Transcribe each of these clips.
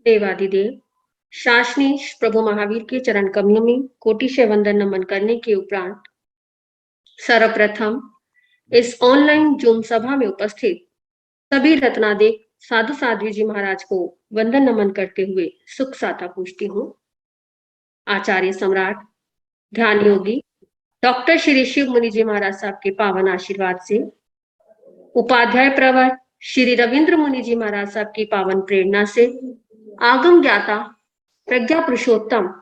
देवादिदेव शासनीश प्रभु महावीर के चरण कमलों में कोटि से वंदन नमन करने के उपरांत सर्वप्रथम इस ऑनलाइन जूम सभा में उपस्थित सभी रत्नादेव साधु साध्वी जी महाराज को वंदन नमन करते हुए सुख साता पूछती हूँ। आचार्य सम्राट ध्यान योगी डॉक्टर श्री शिव मुनि जी महाराज साहब के पावन आशीर्वाद से, उपाध्याय प्रवर श्री रविंद्र मुनि जी महाराज साहब की पावन प्रेरणा से, आगम ज्ञाता प्रज्ञा पुरुषोत्तम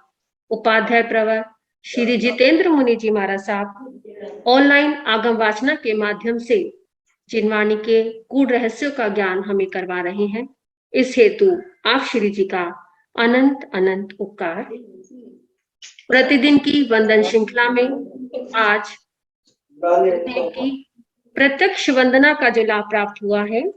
उपाध्याय प्रवर श्री जितेंद्र मुनि जी महाराज साहब ऑनलाइन आगम वाचना के माध्यम से जिनवाणी के गूढ़ रहस्यों का ज्ञान हमें करवा रहे हैं। इस हेतु आप श्री जी का अनंत अनंत उपकार। प्रतिदिन की वंदन श्रृंखला में आज गुरुदेव की प्रत्यक्ष वंदना का जो लाभ प्राप्त हुआ है,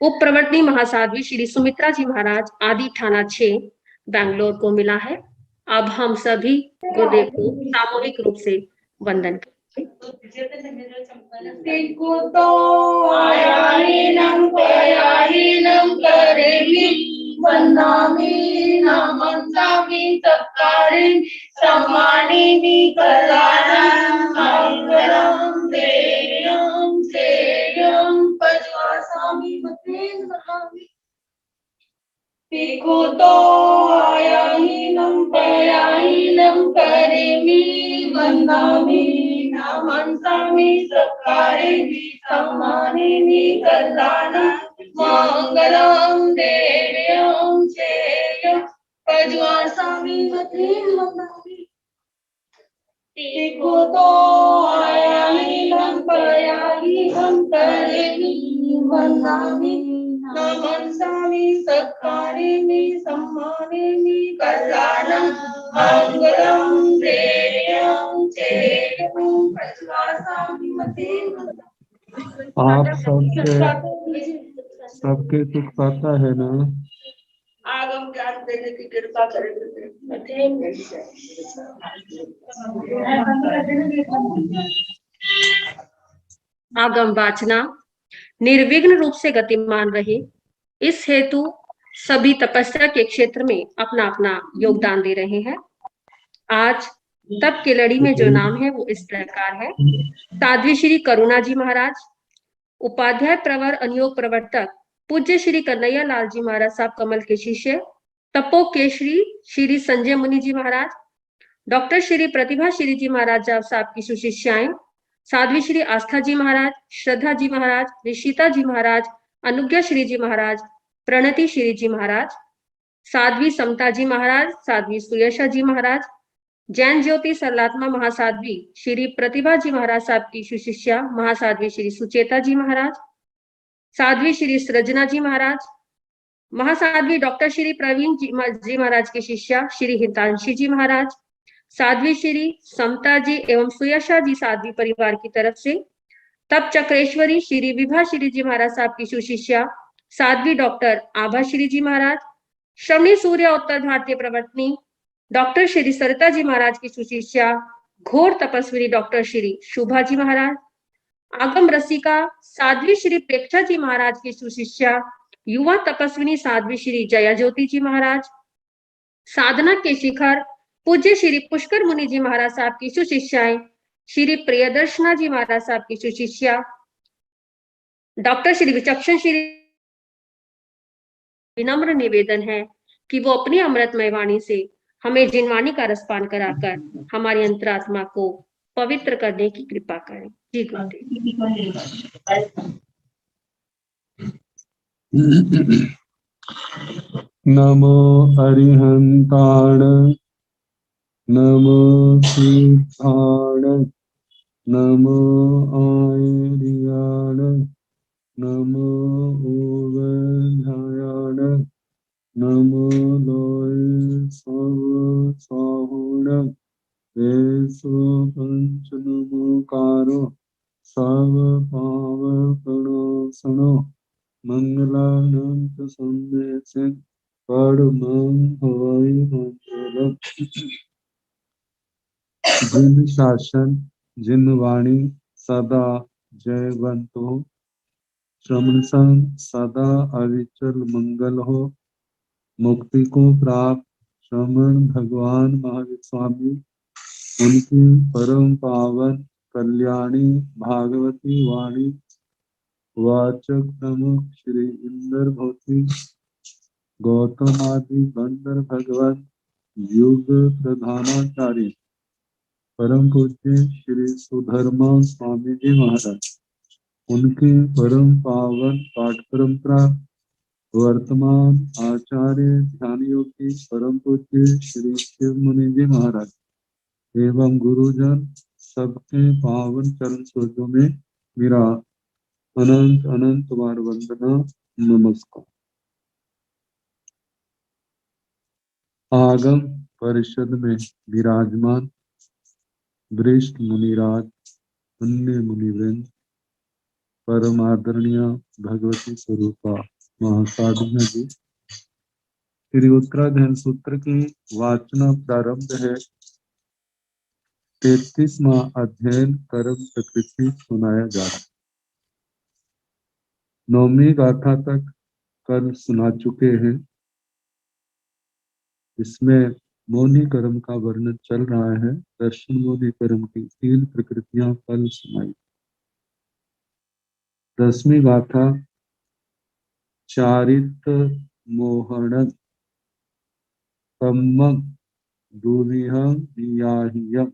उप प्रवर्तनी महासाध्वी श्री सुमित्रा जी महाराज आदि थाना 6 बेंगलोर को मिला है। अब हम सभी गुरुदेव को सामूहिक रूप से वंदन करें। वंदामि नमस्तामि सत्कारिं सम्मानिमि कल्याणं मंगलं देयं श्रेयं पज्वासामि मतेन वदामि पिकुतो आयाहीनं पयाहीनं करिमि वंदामि नमस्तामि सत्कारिं सम्मानिमि कल्याणं मंगलं देयं श्रेयं पज्वासामि मतेन वदामि पिकुतो आयाहीनं पयाहीनं करिमि वंदामि नमस्तामि सत्कारिमि सम्मानिमि कल्याणं मंगलं देयं श्रेयं पज्वासामि मतेन वदामि। आप सबके सुख पाता है ना। आगम ज्ञान देने की कृपा करें। आगम वाचना निर्विघ्न रूप से गतिमान रहे, इस हेतु सभी तपस्या के क्षेत्र में अपना अपना योगदान दे रहे हैं। आज तप की लड़ी में जो नाम है वो इस प्रकार है। साध्वी श्री करुणा जी महाराज, उपाध्याय प्रवर अनुयोग प्रवर्तक पूज्य श्री कन्हैया लाल जी महाराज साहब कमल के शिष्य तपो केशरी श्री संजय मुनि जी महाराज, डॉक्टर श्री प्रतिभा श्री जी महाराज साहब की सुशिष्याएं साध्वी श्री आस्था जी महाराज, श्रद्धा जी महाराज, ऋषिता जी महाराज, अनुज्ञा श्री जी महाराज, प्रणति श्री जी महाराज, साध्वी समता जी महाराज, साध्वी सुयशा जी महाराज, जैन ज्योति सरलात्मा महासाध्वी श्री प्रतिभा जी महाराज साहब की सुशिष्या महासाध्वी श्री सुचेता जी महाराज, साध्वी श्री सृजना जी महाराज, महासाध्वी डॉक्टर श्री प्रवीण जी महाराज की शिष्या श्री हितांशी जी महाराज, साध्वी श्री समता जी एवं सुयशा जी साध्वी परिवार की तरफ से, तप चक्रेश्वरी श्री विभा श्री जी महाराज साहब की सुशिष्या साध्वी डॉक्टर आभा श्री जी महाराज, श्रवणी सूर्य उत्तर भारतीय प्रवर्तनी डॉक्टर श्री सरिता जी महाराज की सुशिष्या घोर तपस्वी डॉक्टर श्री शुभा जी महाराज, आगम रसिका साध्वी श्री प्रेक्षा जी महाराज की सुशिष्या युवा तपस्विनी साध्वी श्री जया ज्योति जी महाराज, साधना के शिखर पूज्य श्री पुष्कर मुनि जी महाराज साहब की सुशिष्याएं श्री प्रियदर्शना जी महाराज साहब की सुशिष्या डॉक्टर श्री विचक्षण श्री। विनम्र निवेदन है कि वो अपनी अमृतमय वाणी से हमें जिनवाणी का रसपान कराकर हमारी अंतरात्मा को पवित्र करने की कृपा करें। जी गुरुदेव। नमो अरिहंताण, नमो सिद्धाण, नमो आयर्याण, नमो ओवध्यायाण, नमो लोय सब साहुण, वेसो पंच नमोकारो सब पावकनाशनो, मंगलानंत संदेशन परमं हवै मंगलम्। जिन शासन जिन वाणी सदा जयवंत हो, श्रमण संग सदा अविचल मंगल हो। मुक्ति को प्राप्त श्रमण भगवान महावीर स्वामी, उनकी परम पावन कल्याणी भागवती वाणी वाचक प्रमुख श्री इंद्र भौती गौतम आदि बंदर भगवान युग प्रधानाचार्य परम पूज्य श्री सुधर्मा स्वामी जी महाराज, उनकी परम पावन पाठ परंपरा वर्तमान आचार्य ध्यान योगी परम पूज्य श्री शिव मुनि जी महाराज एवं गुरुजन सबके पावन चरण सरोजों में मेरा अनंत अनंत बार वंदना नमस्कार। आगम परिषद में विराजमान वरिष्ठ मुनिराज, अन्य मुनिवृंद, परम आदरणीय भगवती स्वरूपा महासाधना जी, श्री उत्तराधयन सूत्र की वाचना प्रारंभ है। 33वां अध्ययन कर्म प्रकृति सुनाया जा रहा है। 9वीं गाथा तक कल सुना चुके हैं। इसमें मौनी कर्म का वर्णन चल रहा है। दर्शन मौनी कर्म की 3 प्रकृतियां कल सुनाई। 10वीं गाथा चारित मोहन कम्मं दुरिहं याहियं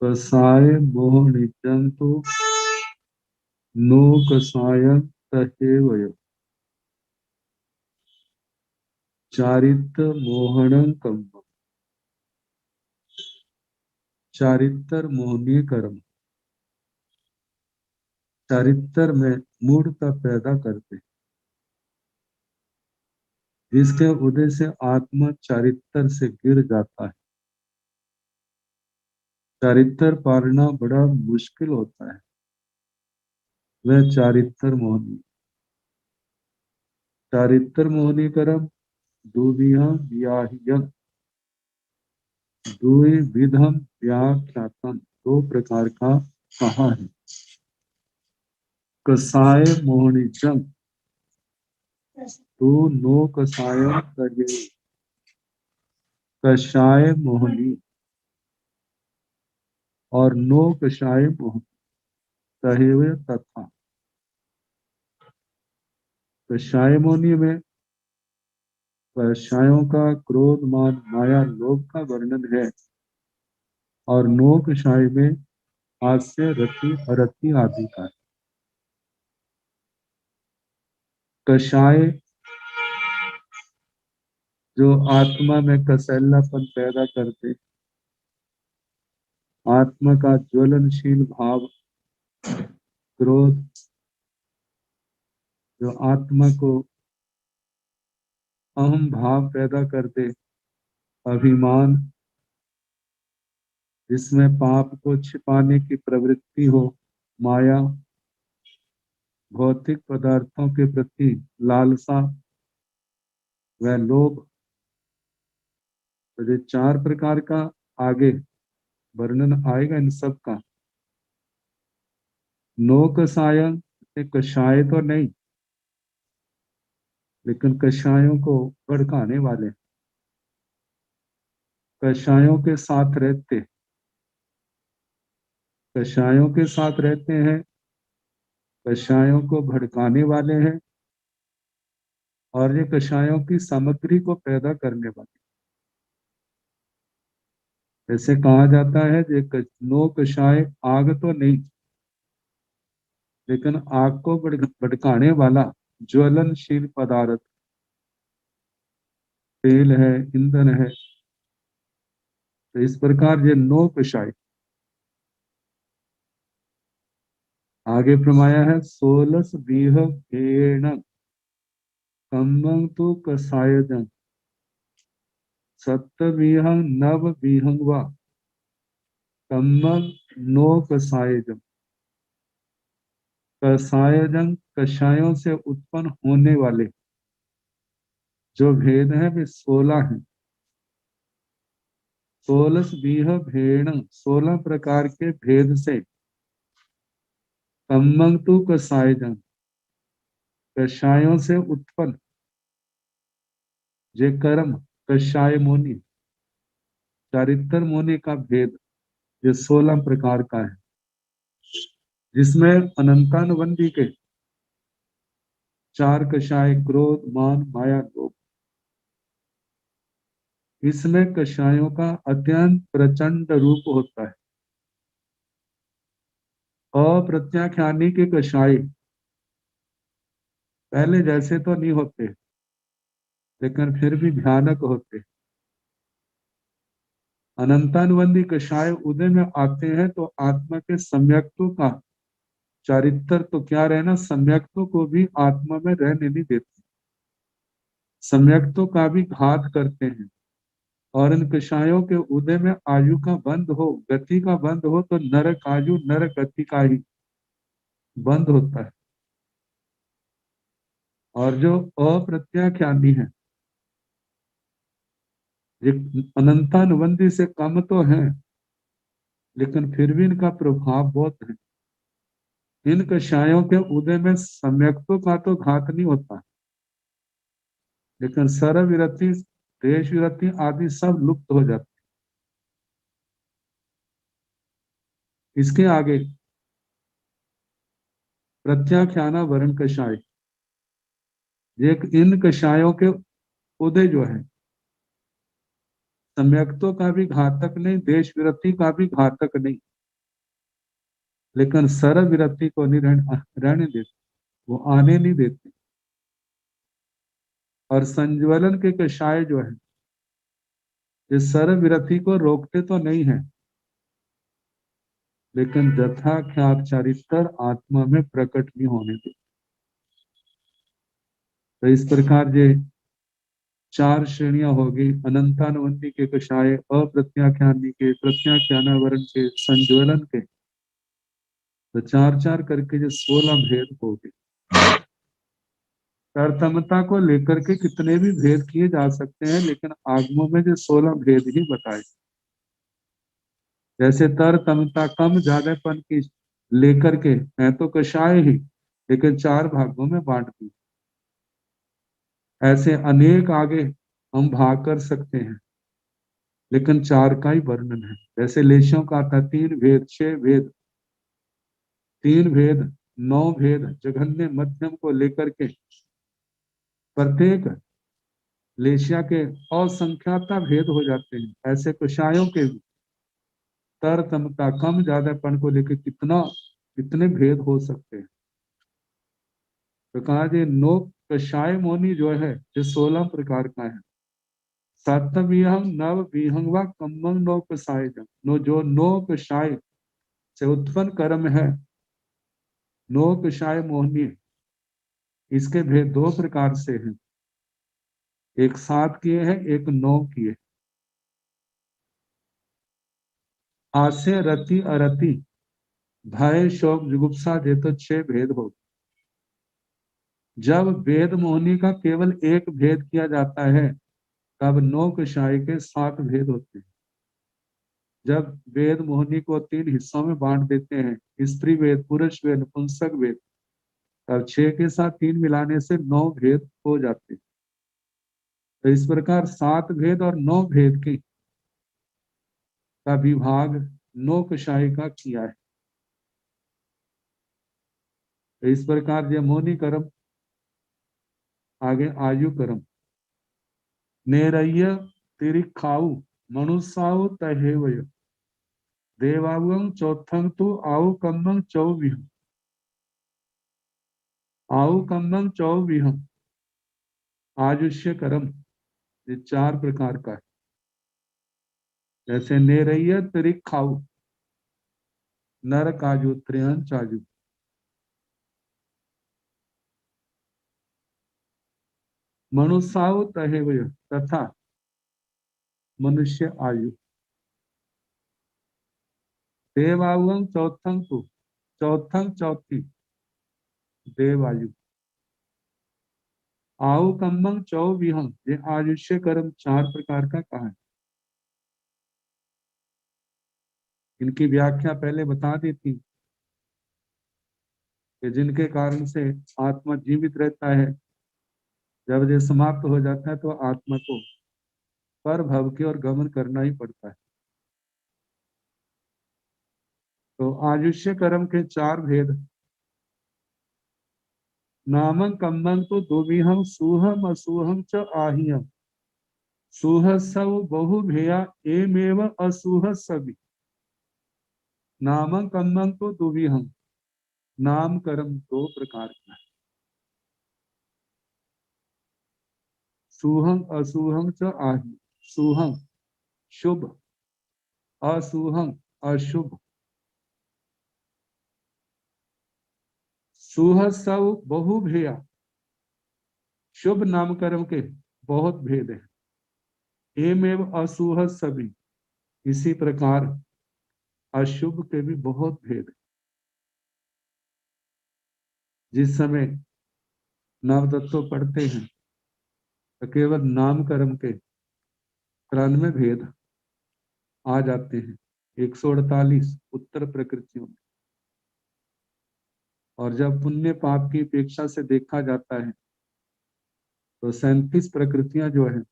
कसाय मोहनिचं तो नो कसायं तहेवय। चारित्र मोहनं कम्मं, चारित्र मोहनीय कर्म चारित्र में मूढ़ता पैदा करते, जिसके उदय से आत्मा चारित्र से गिर जाता है। चारित्र पालना बड़ा मुश्किल होता है। वह चारित्र मोहनी, चारित्र मोहनी कर्म दुविहं व्याह्यं, द्विविधम व्याख्यातम, 2 प्रकार का कहा है। कसाय मोहनीचम तो नो कसाय तहे, कषाय मोहनी और नो कषाय मोहनी तहेव तथा। कषाय मोहनी में कषायों का क्रोध मान माया लोभ का वर्णन है और नो कषाय में हास्य रति अरति आदि का है। कषाय जो आत्मा में कसैलापन पैदा करते, आत्मा का ज्वलनशील भाव क्रोध, जो आत्मा को अहम भाव पैदा करते, अभिमान, जिसमें पाप को छिपाने की प्रवृत्ति हो, माया, भौतिक पदार्थों के प्रति लालसा व लोभ। तो ये 4 प्रकार का आगे वर्णन आएगा इन सब का। नो कषाय, कषाय तो नहीं, लेकिन कषायों को भड़काने वाले, कषायों के साथ रहते, कषायों के साथ रहते हैं, कषायों को भड़काने वाले हैं और ये कषायों की सामग्री को पैदा करने वाले। ऐसे कहा जाता है कि नो कषाय आग तो नहीं, लेकिन आग को भड़काने वाला ज्वलनशील पदार्थ, तेल है, ईंधन है। तो इस प्रकार ये नो कषाय। आगे फरमाया है 16 बीह भेण कम्मं तु कषायजं सप्तवीहं नव बीहं वा कम्मं नो कषायजं। कषायजं कषायों से उत्पन्न होने वाले जो भेद है वे 16 हैं। 16 बीह भेण, 16 प्रकार के भेद से कम्मं तु कषायजं, कषायों से उत्पन्न जे कर्म कषाय मुनि, चारित्र मुनि का भेद ये 16 प्रकार का है, जिसमें अनंतानुबंधी के 4 कषाय क्रोध मान माया लोभ। इसमें कषायों का अत्यंत प्रचंड रूप होता है। अप्रत्याख्यानी के कषाय पहले जैसे तो नहीं होते, लेकिन फिर भी भयानक होते। अनंतानुबंधी कषाय उदय में आते हैं तो आत्मा के सम्यक्तों का चारित्र तो क्या रहना, सम्यक्तों को भी आत्मा में रहने नहीं देते, सम्यक्तों का भी घात करते हैं। और इन कषायों के उदय में आयु का बंद हो, गति का बंद हो, तो नरक आयु नरक गति का ही बंद होता है। और जो अप्रत्याख्यानी है, ये अनंतानुबंधी से कम तो है, लेकिन फिर भी इनका प्रभाव बहुत है। इन कषायों के उदय में सम्यक्तों का तो घात नहीं होता, लेकिन सर्वविरति देश विरति आदि सब लुप्त हो जाते। इसके आगे प्रत्याख्याना वर्ण कषाय, इन कषायों के उदय जो है सम्यक्तों का भी घातक नहीं, देश विरति का भी घातक नहीं, लेकिन सर्व विरति को नहीं रहने देते, वो आने नहीं देते। और संज्वलन के कषाय जो है ये सर्व विरति को रोकते तो नहीं है, लेकिन यथा ख्यात चरित्र आत्मा में प्रकट नहीं होने देते। तो इस प्रकार ये 4 श्रेणियां होगी, अनंतानुबंधी के कषाय, अप्रत्याख्यानी के, प्रत्याख्यानावरण के, संज्वलन के। तो 4-4 करके जो 16 भेद हो गए। तरतमता को लेकर के कितने भी भेद किए जा सकते हैं, लेकिन आगमों में जो 16 भेद ही बताए। जैसे तरतमता कम ज्यादापन की लेकर के है तो कषाय ही, लेकिन 4 भागों में बांट दी। ऐसे अनेक आगे हम भाग कर सकते हैं, लेकिन 4 का ही वर्णन है। जैसे लेशों का था 3 भेद 6 भेद, 3 भेद 9 भेद, जघन्य मध्यम को लेकर के प्रत्येक लेशिया के असंख्याता भेद हो जाते हैं। ऐसे कषायों के भी तरतमता कम ज्यादापन को लेकर कितने भेद हो सकते हैं। तो कहा जी नो कषाय मोनी जो है ये 16 प्रकार का है। सप्तविहंग नव विहंग व कम्मंग नो कषाय नो, जो नो कषाय से उत्पन्न कर्म है, नो कषाय मोहनी, इसके भेद 2 प्रकार से हैं, एक 7 किए हैं, एक 9 किए। आसे रति अरति भय शोक जुगुप्सा जे तो 6 भेद हो। जब वेद मोहनी का केवल एक भेद किया जाता है, तब 9 कषाय के 7 भेद होते हैं। जब वेद मोहनी को 3 हिस्सों में बांट देते हैं, स्त्री वेद, पुरुष वेद, पुंसक वेद, तब 6 के साथ 3 मिलाने से 9 भेद हो जाते हैं। तो इस प्रकार 7 भेद और 9 भेद की का विभाग 9 कषाय का किया है। तो इस प्रकार ये मोनी कर्म, आगे आयु कर्म। नेरय्य तिरिखाऊ मनुष्याऊ तहेवय देवावं चौथंग तु आउ कम्मं चौविहं, आउ कम्मं चौविहं आयुष्य कर्म, ये 4 प्रकार का है। जैसे नेरय्य तिरिखाऊ नर काजू त्रिहन चाजू, मनुष्याऊ तहेवय तथा मनुष्य आयु, देवावं चौथंग तु, चौथंग चौथी देवायु, आउ कम्मंग चौविहंग, ये आयुष्य कर्म 4 प्रकार का कहा है। इनकी व्याख्या पहले बता दी थी कि जिनके कारण से आत्मा जीवित रहता है, जब ये समाप्त हो जाता है तो आत्मा को पर भव की ओर गमन करना ही पड़ता है। तो आयुष्य कर्म के 4 भेद, नामं कम्मं तो दुविहं सुहम असुहम च आहियम, सुह सव बहु भेया एमेव असुह सभी। नामं कम्मं तो दुविहं, नाम कर्म 2 प्रकार का है, सुहम असुहम च आहि। सुहम शुभ, असुहम अशुभ। सुह सव बहु भेया, शुभ नाम कर्म के बहुत भेद है। एमेव असुह सभी, इसी प्रकार अशुभ के भी बहुत भेद है। जिस समय नवतत्व पढ़ते हैं तो केवल नाम कर्म के 93 भेद आ जाते हैं 148 उत्तर प्रकृतियों में। और जब पुण्य पाप की अपेक्षा से देखा जाता है तो 37 प्रकृतियां जो है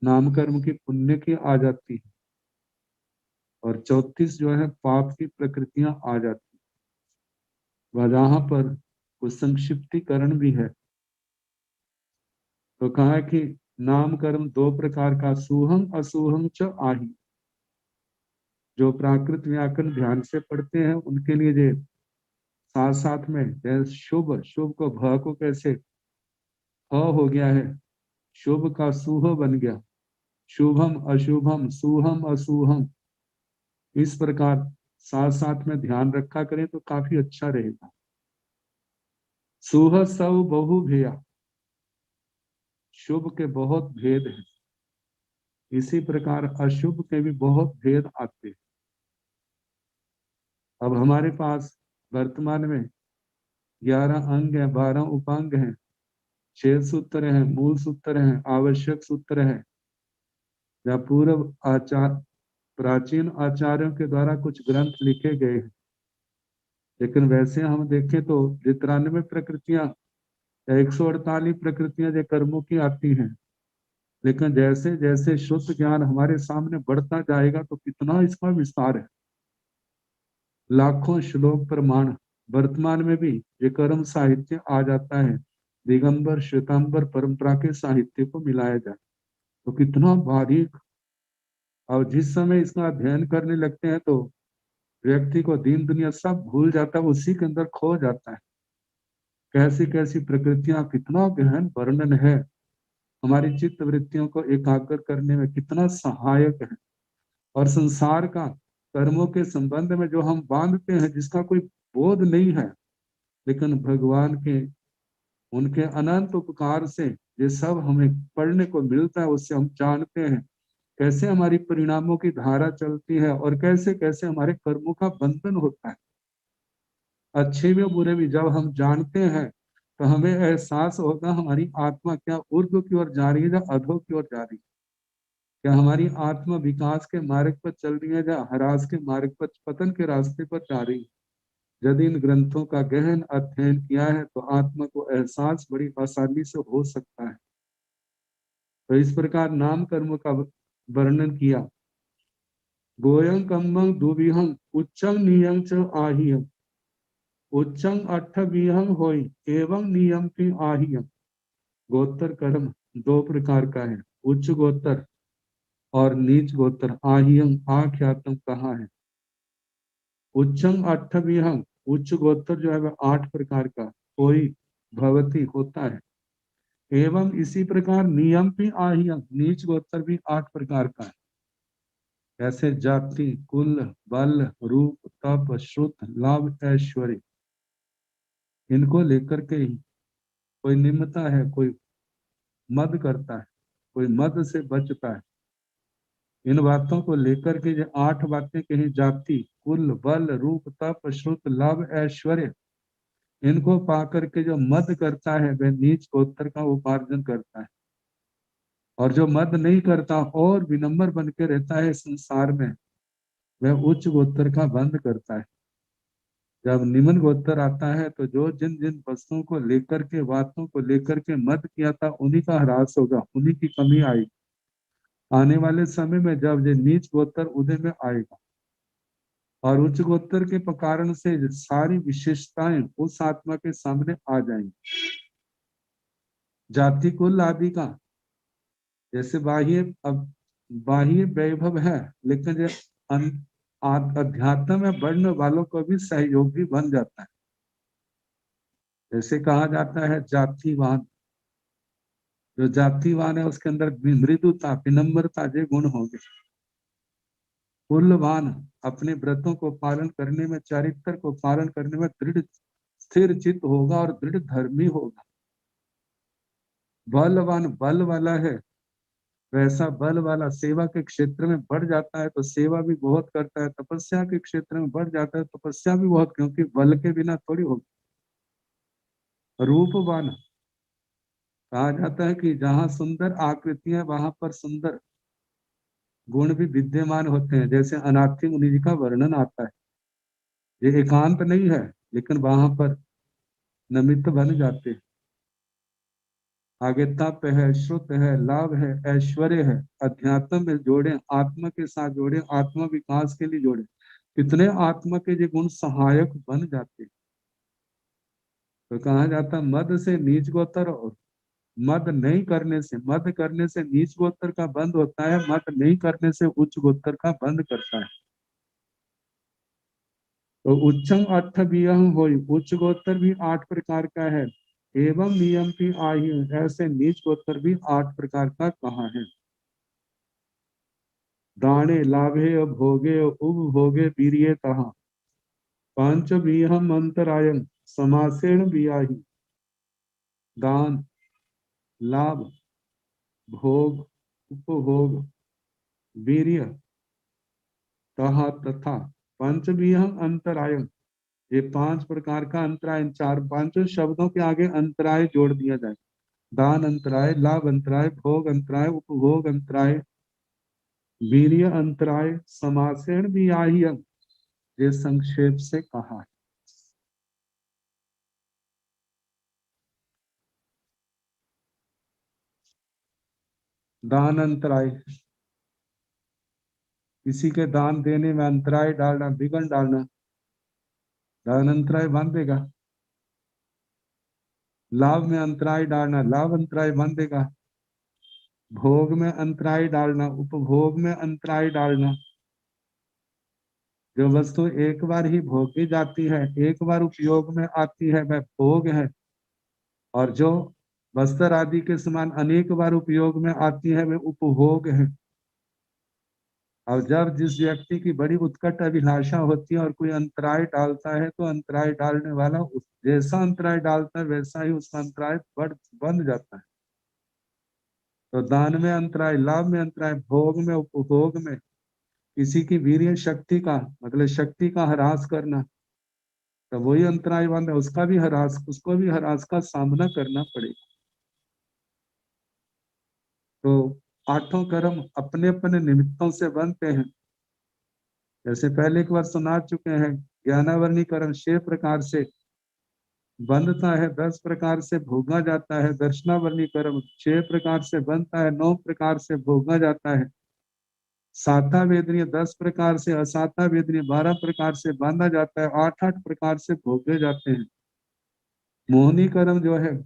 नाम कर्म की पुण्य की आ जाती है और 34 जो है पाप की प्रकृतियां आ जाती है। वहां पर कुछ संक्षिप्तीकरण भी है। तो कहा है कि नाम कर्म 2 प्रकार का, सुहम असुहम च आहि। जो प्राकृत व्याकरण ध्यान से पढ़ते हैं उनके लिए ये साथ साथ में जैसे शुभ, शुभ को भ को कैसे ह हो गया है, शुभ का सुह बन गया, शुभम अशुभम सुहम असुहम, इस प्रकार साथ साथ में ध्यान रखा करें तो काफी अच्छा रहेगा। सुह सव बहु भेया, शुभ के बहुत भेद हैं, इसी प्रकार अशुभ के भी बहुत भेद आते हैं। अब हमारे पास वर्तमान में 11 अंग हैं, 12 उपांग हैं, 6 सूत्र हैं, मूल सूत्र हैं, आवश्यक सूत्र है, या पूर्व आचार प्राचीन आचार्यों के द्वारा कुछ ग्रंथ लिखे गए हैं। लेकिन वैसे हम देखें तो 93 प्रकृतियां या 148 प्रकृतियां जो कर्मों की आती हैं। लेकिन जैसे जैसे शुद्ध ज्ञान हमारे सामने बढ़ता जाएगा तो कितना इसका विस्तार है। लाखों श्लोक प्रमाण वर्तमान में भी ये कर्म साहित्य आ जाता है, दिगंबर श्वेतांबर परंपरा के साहित्य को मिलाया जाए तो कितना बारीक। और जिस समय इसका अध्ययन करने लगते हैं तो व्यक्ति को दीन दुनिया सब भूल जाता है, उसी के अंदर खो जाता है। कैसी कैसी प्रकृतियां, कितना गहन वर्णन है, हमारी चित्त वृत्तियों को एकाग्र करने में कितना सहायक है। और संसार का कर्मों के संबंध में जो हम बांधते हैं जिसका कोई बोध नहीं है, लेकिन भगवान के उनके अनंत उपकार से ये सब हमें पढ़ने को मिलता है, उससे हम जानते हैं कैसे हमारी परिणामों की धारा चलती है और कैसे कैसे हमारे कर्मों का बंधन होता है। अच्छे भी और बुरे भी जब हम जानते हैं तो हमें एहसास होगा हमारी आत्मा क्या ऊर्ध्व की ओर जा रही है या अधो की ओर जा रही है। क्या हमारी आत्मा विकास के मार्ग पर चल रही है या ह्रास के मार्ग पर, पतन के रास्ते पर जा रही है। यदि इन ग्रंथों का गहन अध्ययन किया है तो आत्मा को एहसास बड़ी आसानी से हो सकता है। तो इस प्रकार नाम कर्म का वर्णन किया। गोयं कम्मं दुविहं उच्चं नियं च आहियं, उच्चं अट्ठविहं होई एवं नियम की आहियं। गोत्र कर्म 2 प्रकार का है, उच्च गोत्र और नीच गोत्र। आहियं आख्यातम कहा है। उच्चं अट्ठविहं, उच्च गोत्र जो है वह 8 प्रकार का, कोई भवती होता है। एवं इसी प्रकार नियम भी आहियं, नीच गोत्र भी 8 प्रकार का है। ऐसे जाति, कुल, बल, रूप, तप, श्रुत, लाभ, ऐश्वर्य, इनको लेकर के ही कोई निम्नता है, कोई मद करता है, कोई मद से बचता है। इन बातों को लेकर के जो 8 बातें कही, जाति, कुल, बल, रूप, तप, श्रुत, लाभ, ऐश्वर्य, इनको पा करके जो मद करता है वह नीच गोत्र का उपार्जन करता है। और जो मद नहीं करता और विनम्र बन के रहता है संसार में, वह उच्च गोत्र का बंध करता है। जब निम्न गोत्र आता है तो जो जिन जिन वस्तुओं को लेकर के, बातों को लेकर के मत किया था, उन्हीं का ह्रास होगा, उन्हीं की कमी आएगी। आने वाले समय में जब ये नीच गोत्र उदय में आएगा और उच्च गोत्र के कारण से सारी विशेषताएं उस आत्मा के सामने आ जाएंगी। जाति कुल आदि का जैसे बाह्य वैभव है, लेकिन जो अध्यात्म में बढ़ने वालों को भी सहयोगी बन जाता है। जैसे कहा जाता है जातिवान, जो जातिवान है उसके अंदर मृदुता, विनम्रता जे गुण होंगे। कुलवान अपने व्रतों को पालन करने में, चरित्र को पालन करने में दृढ़ स्थिर चित्त होगा और दृढ़ धर्मी होगा। बलवान बल वाला है, वैसा बल वाला सेवा के क्षेत्र में बढ़ जाता है तो सेवा भी बहुत करता है, तपस्या के क्षेत्र में बढ़ जाता है तपस्या भी बहुत, क्योंकि बल के बिना थोड़ी होगी। रूपवान कहा जाता है कि जहां सुंदर आकृतियां वहां पर सुंदर गुण भी विद्यमान होते हैं। जैसे अनाथी मुनि जी का वर्णन आता है, ये एकांत नहीं है लेकिन वहां पर निमित्त बन जाते हैं। आगे तप है, श्रुत है, लाभ है, ऐश्वर्य है, अध्यात्म में जोड़े, आत्मा के साथ जोड़े, आत्मा विकास के लिए जोड़े, कितने आत्मा के ये गुण सहायक बन जाते हैं। तो कहा जाता है मद से नीच गोत्र और मद नहीं करने से, मद करने से नीच गोत्र का बंद होता है, मद नहीं करने से उच्च गोत्र का बंद करता है। तो उच्चम अठ वियम हो, उच्च गोत्र भी 8 प्रकार का है। एवं नियम की आयु, ऐसे नीच गोत्र भी 8 प्रकार का कहा है। दाने लाभे भोगे उपभोगे वीर्ये तहा, पांच विहम अंतरायम समासेन वियाहि। दान, लाभ, भोग, उपभोग, वीर्य, तहा तथा पंचविहम अंतरायम, ये 5 प्रकार का अंतराय, चार पांचों शब्दों के आगे अंतराय जोड़ दिया जाए। दान अंतराय, लाभ अंतराय, भोग अंतराय, उपभोग अंतराय, वीर्य अंतराय, समासेन भी आही, ये संक्षेप से कहा है। दान अंतराय, किसी के दान देने में अंतराय डालना, विघ्न डालना, दान अंतराय बांधेगा। लाभ में अंतराय डालना, लाभ अंतराय बांधेगा। भोग में अंतराय डालना, उपभोग में अंतराय डालना। जो वस्तु एक बार ही भोगी जाती है, एक बार उपयोग में आती है, वह भोग है। और जो वस्त्र आदि के समान अनेक बार उपयोग में आती है, वह उपभोग है। और जब जिस व्यक्ति की बड़ी उत्कट अभिलाषा होती है और कोई अंतराय डालता है, तो अंतराय डालने वाला जैसा अंतराय डालता है वैसा ही उसका अंतराय बंध जाता है। तो दान में अंतराय, लाभ में अंतराय, भोग में, उपभोग में, किसी की वीर्य शक्ति का मतलब शक्ति का ह्रास करना, तो वही अंतराय बंद है, उसको भी ह्रास का सामना करना पड़ेगा। तो 8 कर्म अपने अपने निमित्तों से बनते हैं। जैसे पहले एक बार सुना चुके हैं, ज्ञानावरणी कर्म 6 प्रकार से बंधता है, 10 प्रकार से भोगा जाता है। दर्शनावरणी कर्म 6 प्रकार से बनता है, 9 प्रकार से भोगा जाता है। साता वेदनीय 10 प्रकार से, असाता वेदनीय 12 प्रकार से बांधा जाता है, 8 प्रकार से भोगे जाते हैं। मोहनी कर्म जो है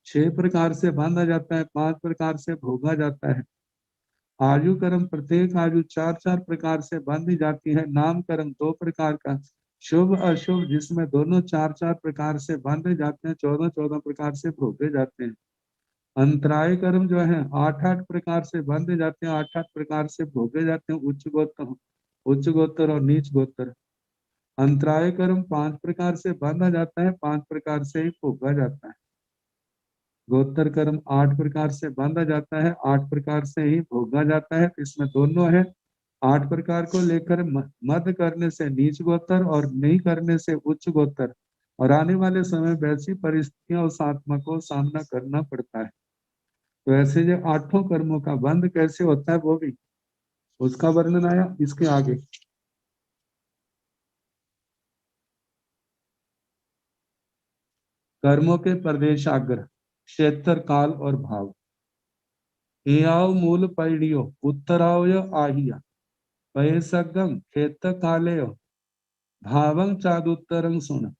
6 प्रकार से बांधा जाता है, 5 प्रकार से भोगा जाता है। आयु कर्म प्रत्येक आयु 4 प्रकार से बांधी जाती है। नाम कर्म 2 प्रकार का, शुभ अशुभ जिसमें दोनों 4 प्रकार से बांधे जाते हैं, 14 प्रकार से भोगे जाते हैं। अंतराय कर्म जो है 8 प्रकार से बांधे जाते हैं, 8 प्रकार से भोगे जाते हैं। उच्च गोत्र और नीच गोत्र। अंतराय कर्म 5 प्रकार से बांधा जाता है, 5 प्रकार से ही भोगा जाता है। गोत्र कर्म 8 प्रकार से बांधा जाता है, 8 प्रकार से ही भोगा जाता है। इसमें दोनों है, 8 प्रकार को लेकर मद करने से नीच गोत्र और नहीं करने से उच्च गोत्र। और आने वाले समय वैसी परिस्थितियां उस आत्मा को सामना करना पड़ता है। तो ऐसे जो 8 कर्मों का बंध कैसे होता है, वो भी उसका वर्णन आया इसके आगे। कर्मों के प्रदेशाग्र, क्षेत्र, काल और भाव। एआव मूल पैडियो उत्तरावय आहिया पैसगम क्षेत्र कालेयो भावं चादुत्तरं सुन।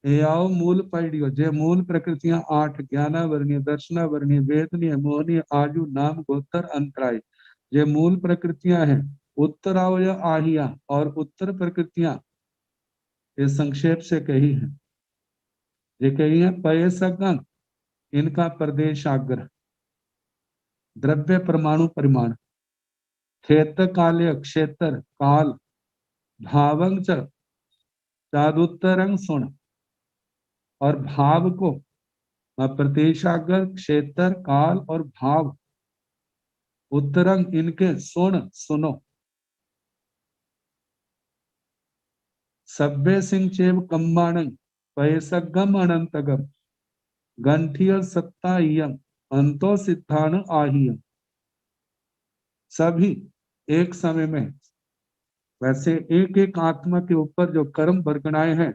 एआव मूल पैडियो जे मूल प्रकृतियां 8 ज्ञानावर्णीय, दर्शनावर्णीय, वेदनीय, मोहनीय, आयु, नाम, गोत्र, अंतराय, ये मूल प्रकृतियां हैं। उत्तरावय आहिया और उत्तर प्रकृतियां ये संक्षेप से कही है। ये कही है पैसगम, इनका प्रदेशाग्र, द्रव्य परमाणु परिमाण, क्षेत्र काल्य क्षेत्र काल, भावं च चादुत्तरं सुन, और भाव को प्रदेशाग्र, क्षेत्र, काल और भाव, उत्तरंग इनके सुनो। सभ्य सिंह चेव कम्बाणं पैसगम अनंतगम गंठिय सत्तायम अंतो सिद्धान आहियम। सभी एक समय में, वैसे एक एक आत्मा के ऊपर जो कर्म वर्गणाएं हैं,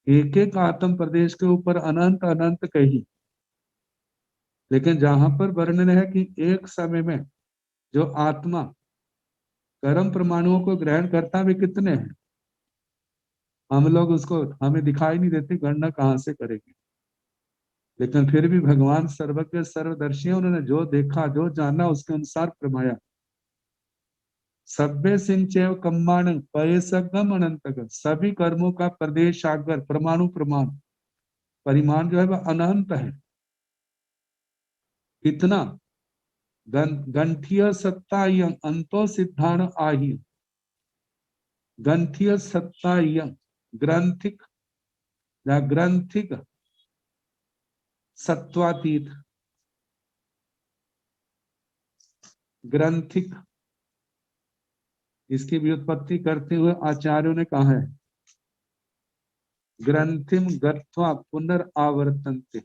एक एक आत्म प्रदेश के ऊपर अनंत अनंत कही, लेकिन जहां पर वर्णन है कि एक समय में जो आत्मा कर्म परमाणुओं को ग्रहण करता, वे कितने हैं? हम लोग उसको, हमें दिखाई नहीं देती, गणना कहां से करेंगे। लेकिन फिर भी भगवान सर्वज्ञ सर्वदर्शी, उन्होंने जो देखा जो जाना उसके अनुसार फरमाया। सभ्य सिंह चैव कम्बाण पैसगम अनंतगम, सभी कर्मों का प्रदेश सागर, परमाणु प्रमाण, परिमाण जो है वह अनंत है। कितना? गंठीय सत्तायं अंतो सिद्धान आहि। गंठीय सत्तायं, ग्रंथिक या ग्रंथिक सत्वातीत, ग्रंथिक, इसकी व्युत्पत्ति करते हुए आचार्यों ने कहा है ग्रंथिम गत्वा पुनरावर्तन्ते,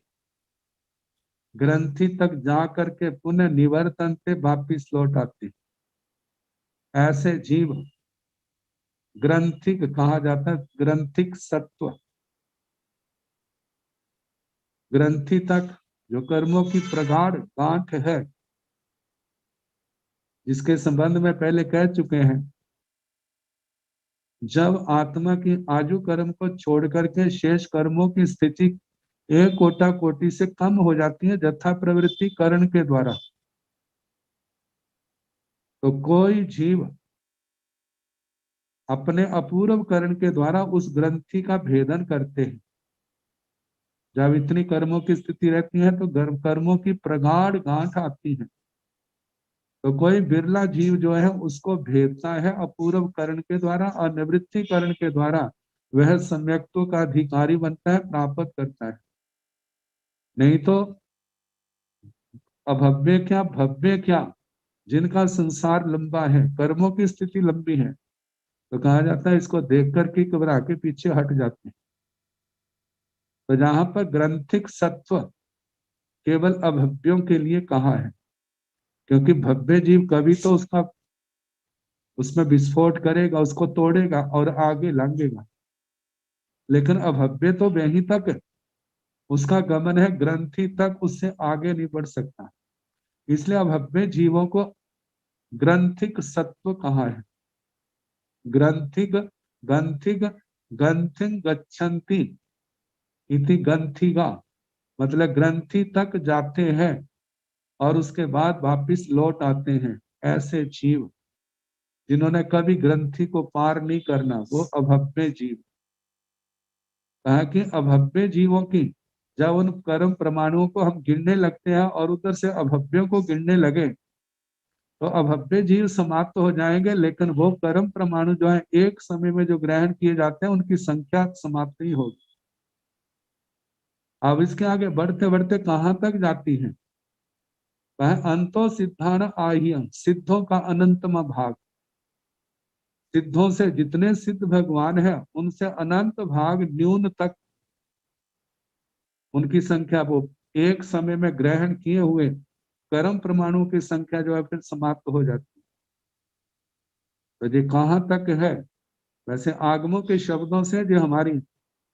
ग्रंथि तक जा करके पुनः निवर्तन्ते, वापिस लौट आते। ऐसे जीव ग्रंथिक कहा जाता है, ग्रंथिक सत्व, ग्रंथि तक जो कर्मों की प्रगाढ़ गांठ है, जिसके संबंध में पहले कह चुके हैं, जब आत्मा की आजु कर्म को छोड़ करके शेष कर्मों की स्थिति एक कोटा कोटि से कम हो जाती है यथा प्रवृत्ति करण के द्वारा, तो कोई जीव अपने अपूर्व करण के द्वारा उस ग्रंथि का भेदन करते हैं। जब इतनी कर्मों की स्थिति रहती है तो कर्मों की प्रगाढ़ गांठ आती है, तो कोई बिरला जीव जो है उसको भेदता है अपूर्व करण के द्वारा, और निवृत्ति करण के द्वारा वह सम्यक्तों का अधिकारी बनता है, प्राप्त करता है। नहीं तो अभव्य क्या भव्य क्या, जिनका संसार लंबा है, कर्मों की स्थिति लंबी है, तो कहा जाता है इसको देख करके घबरा के पीछे हट जाते हैं। तो जहां पर ग्रंथिक सत्व केवल अभव्यों के लिए कहा है, क्योंकि भव्य जीव कभी तो उसमें विस्फोट करेगा, उसको तोड़ेगा और आगे लांघेगा, लेकिन अभव्य तो वहीं तक उसका गमन है, ग्रंथि तक उससे आगे नहीं बढ़ सकता। इसलिए अभव्य जीवों को ग्रंथिक सत्व कहा है। ग्रंथिक ग्रंथिक ग्रंथिं गच्छन्ति इति ग्रंथिगा, मतलब ग्रंथि तक जाते हैं और उसके बाद वापिस लौट आते हैं। ऐसे जीव जिन्होंने कभी ग्रंथि को पार नहीं करना, वो अभव्य जीव। कहा कि अभव्य जीवों की जब उन कर्म प्रमाणुओं को हम गिनने लगते हैं और उधर से अभव्यों को गिनने लगे, तो अभव्य जीव समाप्त हो जाएंगे, लेकिन वो कर्म प्रमाणु जो है एक समय में जो ग्रहण किए जाते हैं उनकी संख्या समाप्त नहीं होगी। अब इसके आगे बढ़ते बढ़ते कहां तक जाती है? वह अंतो सिद्धान आह्यम, सिद्धों का अनंतम भाग, सिद्धों से जितने सिद्ध भगवान है उनसे अनंत भाग न्यून तक उनकी संख्या, वो एक समय में ग्रहण किए हुए कर्म परमाणु की संख्या जो है फिर समाप्त हो जाती है। तो ये कहां तक है? वैसे आगमों के शब्दों से जो हमारी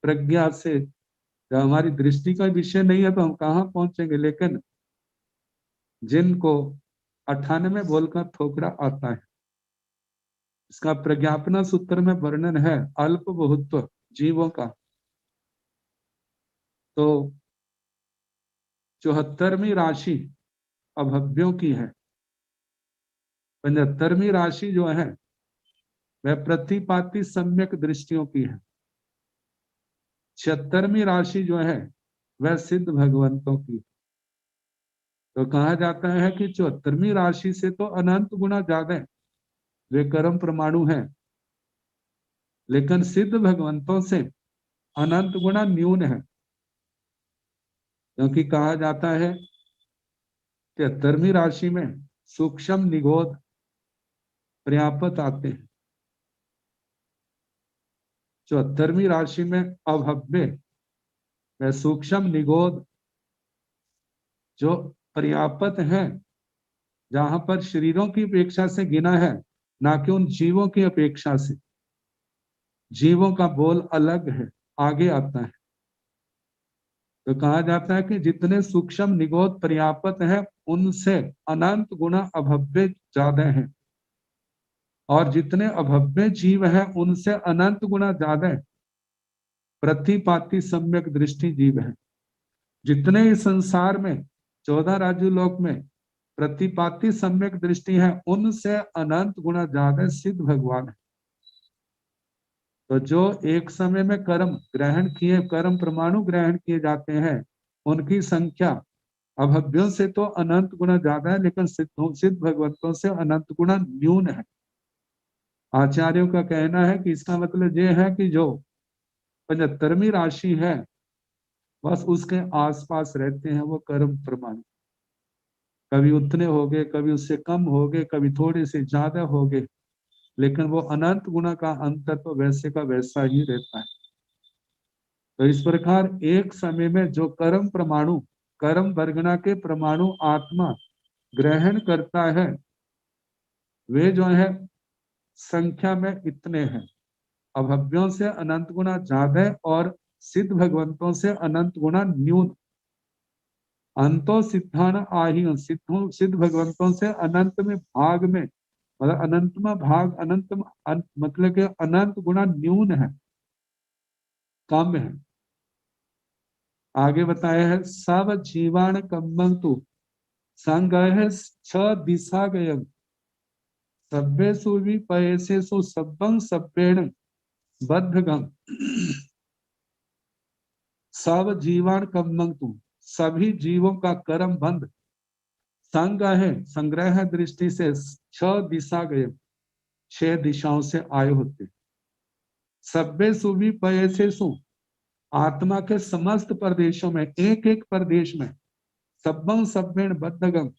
प्रज्ञा से, जब हमारी दृष्टि का विषय नहीं है तो हम कहाँ पहुंचेंगे। लेकिन जिनको 98 बोलकर थोकड़ा आता है, इसका प्रज्ञापना सूत्र में वर्णन है अल्प बहुत्व जीवों का। तो 74वीं राशि अभव्यों की है, 75वीं राशि जो है वह प्रतिपाती सम्यक दृष्टियों की है, 76वीं राशि जो है वह सिद्ध भगवंतों की। तो कहा जाता है कि 74वीं राशि से तो अनंत गुना ज्यादा है, वे कर्म परमाणु हैं, लेकिन सिद्ध भगवंतों से अनंत गुना न्यून है। क्योंकि कहा जाता है 73वीं राशि में सूक्ष्म निगोध पर्याप्त आते हैं, 74वीं राशि में अभव्य व सूक्ष्म निगोध जो पर्याप्त है, जहां पर शरीरों की अपेक्षा से गिना है, ना कि उन जीवों की अपेक्षा से। जीवों का बोल अलग है, आगे आता है। तो कहा जाता है कि जितने सूक्ष्म निगोध पर्याप्त है उनसे अनंत गुना अभव्य ज्यादा है, और जितने अभव्य जीव हैं उनसे अनंत गुना ज्यादा प्रतिपाती सम्यक दृष्टि जीव है। जितने इस संसार में 14 राज्यलोक में प्रतिपाती सम्यक दृष्टि है, उनसे अनंत गुना ज्यादा सिद्ध भगवान है। तो जो एक समय में कर्म ग्रहण किए, कर्म परमाणु ग्रहण किए जाते हैं, उनकी संख्या अभव्यों से तो अनंत गुना ज्यादा है, लेकिन सिद्ध भगवंतों से अनंत गुना न्यून है। आचार्यों का कहना है कि इसका मतलब ये है कि जो 75वीं राशि है बस उसके आसपास रहते हैं वो कर्म परमाणु, कभी उतने हो गए, कभी उससे कम हो गए, कभी थोड़े से ज्यादा हो गए, लेकिन वो अनंत गुना का अंतर तो वैसे का वैसा ही रहता है। तो इस प्रकार एक समय में जो कर्म परमाणु, कर्म वर्गना के परमाणु आत्मा ग्रहण करता है, वे जो है संख्या में इतने हैं, अभव्यों से अनंत गुना ज्यादा और सिद्ध भगवंतों से अनंत गुना न्यून। अंतो सिद्धान आही, सिद्ध भगवंतों से अनंत में भाग में, मतलब अनंत में भाग, अनंत मतलब के अनंत गुना न्यून है, कम है। आगे बताया है सब जीवान कम्बंतु संग छ दिशा गयम सभ्येषु विपयसेषु सब्बं सभ्येन बद्धगम। सब जीवान कम्बंतु, सभी जीवों का कर्म बंध, संग है संग्रह दृष्टि से, 6 दिशा गए, 6 दिशाओं से आए होते, सभ्येषु विपयसेषु, आत्मा के समस्त प्रदेशों में, एक एक प्रदेश में, सब्बं सभ्येन बद्धगम,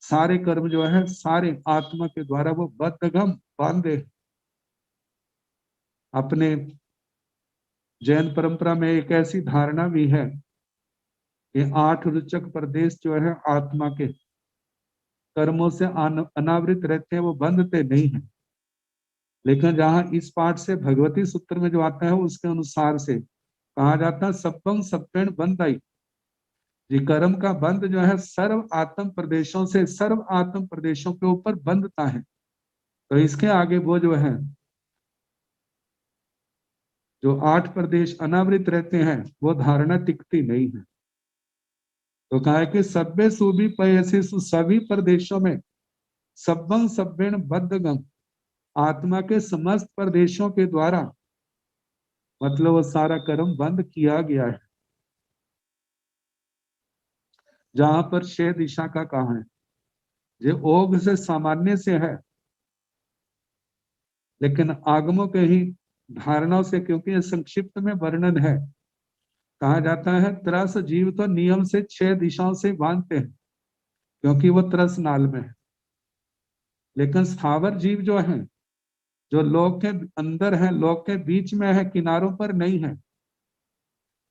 सारे कर्म जो है सारे आत्मा के द्वारा वो बद्धगम बांधे। अपने जैन परंपरा में एक ऐसी धारणा भी है कि 8 रुचक प्रदेश जो है आत्मा के कर्मों से अनावृत रहते हैं, वो बंधते नहीं है। लेकिन जहां इस पाठ से भगवती सूत्र में जो आता है उसके अनुसार से कहा जाता है सब्बं सभ्येन बंधाई, ये कर्म का बंध जो है सर्व आत्म प्रदेशों से, सर्व आत्म प्रदेशों के ऊपर बंधता है। तो इसके आगे वो जो है जो 8 प्रदेश अनावृत रहते हैं वो धारणा टिकती नहीं है। तो कहा है कि सभ्य सुभी पयसी, सभी प्रदेशों में सब्बं सभ्येन बद्धगम, आत्मा के समस्त प्रदेशों के द्वारा मतलब वो सारा कर्म बंद किया गया है। जहां पर 6 दिशा का कहा है, ये ओघ से सामान्य से है, लेकिन आगमों के ही धारणाओं से, क्योंकि ये संक्षिप्त में वर्णन है, कहा जाता है त्रस जीव तो नियम से 6 दिशाओं से बांधते हैं, क्योंकि वो त्रस नाल में है। लेकिन स्थावर जीव जो है, जो लोक के अंदर है, लोक के बीच में है, किनारों पर नहीं है,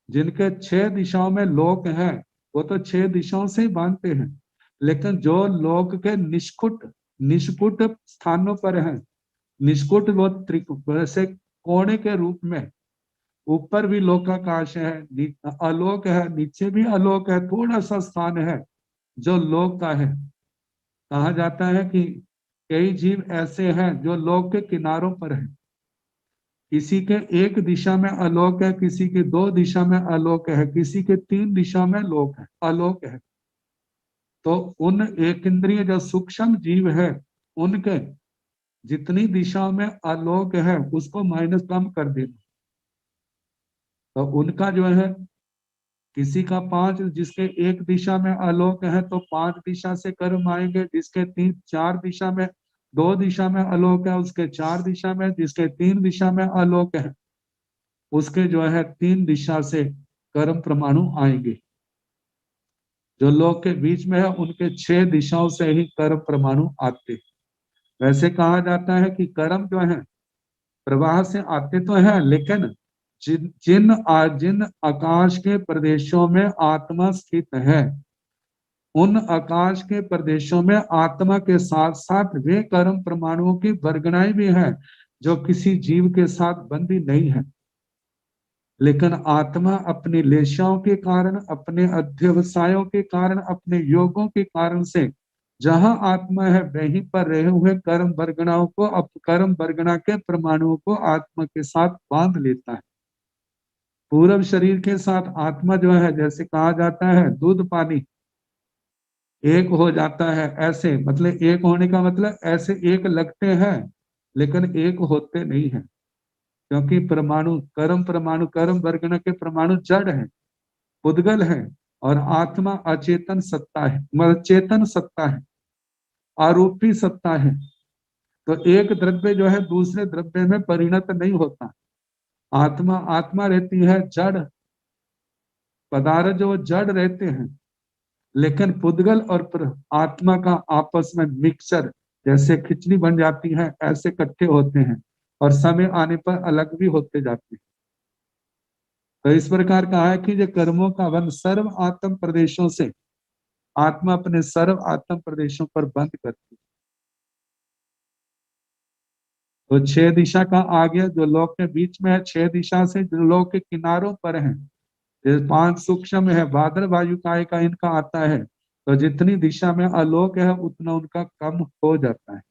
जिनके 6 दिशाओं में लोक है, वो तो 6 दिशाओं से ही बांधते हैं। लेकिन जो लोक के निष्कुट स्थानों पर है, निष्कुट वो वैसे कोणे के रूप में, ऊपर भी लोकाकाश है, आलोक है, नीचे भी आलोक है, थोड़ा सा स्थान है जो लोक का है। कहा जाता है कि कई जीव ऐसे हैं जो लोक के किनारों पर है, किसी के एक दिशा में आलोक है, किसी के दो दिशा में आलोक है, किसी के तीन दिशा में लोक है, आलोक है। तो उन एक इंद्रिय जो सूक्ष्म जीव है, उनके जितनी दिशाओं में आलोक है उसको माइनस कम कर देना। तो उनका जो है, किसी का 5, जिसके एक दिशा में आलोक है तो 5 दिशा से कर्म आएंगे, जिसके 4 दिशा में, 2 दिशा में आलोक है उसके 4 दिशा में, जिसके 3 दिशा में आलोक है उसके जो है 3 दिशा से कर्म परमाणु आएंगे। जो लोक के बीच में है उनके 6 दिशाओं से ही कर्म परमाणु आते। वैसे कहा जाता है कि कर्म जो है प्रवाह से आते तो है, लेकिन जिन आकाश के प्रदेशों में आत्मा स्थित है, उन आकाश के प्रदेशों में आत्मा के साथ साथ वे कर्म परमाणुओं की वर्गणाएं भी हैं जो किसी जीव के साथ बंधी नहीं है। लेकिन आत्मा अपनी लेशाओं के कारण, अपने अध्यवसायों के कारण, अपने योगों के कारण से जहां आत्मा है वहीं पर रहे हुए कर्म वर्गणाओं को, कर्म वर्गणा के परमाणुओं को आत्मा के साथ बांध लेता है। पूर्व शरीर के साथ आत्मा जो है, जैसे कहा जाता है दूध पानी एक हो जाता है, ऐसे मतलब एक होने का मतलब ऐसे एक लगते हैं लेकिन एक होते नहीं है, क्योंकि परमाणु कर्म वर्गण के परमाणु जड़ है, पुद्गल है, और आत्मा अचेतन सत्ता है, मतलब चेतन सत्ता है, आरोपी सत्ता है। तो एक द्रव्य जो है दूसरे द्रव्य में परिणत नहीं होता। आत्मा आत्मा रहती है, जड़ पदार्थ जो जड़ रहते हैं, लेकिन पुद्गल और आत्मा का आपस में मिक्सचर, जैसे खिचड़ी बन जाती है ऐसे इकट्ठे होते हैं और समय आने पर अलग भी होते जाते हैं। तो इस प्रकार कहा है कि जो कर्मों का बंध सर्व आत्म प्रदेशों से आत्मा अपने सर्व आत्म प्रदेशों पर बंद करती है। तो 6 दिशा का आ गया, जो लोक के बीच में है, 6 दिशा से जो लोक के किनारों पर है, 5 सूक्ष्म है, बादल वायु काय का इनका आता है। तो जितनी दिशा में आलोक है उतना उनका कम हो जाता है।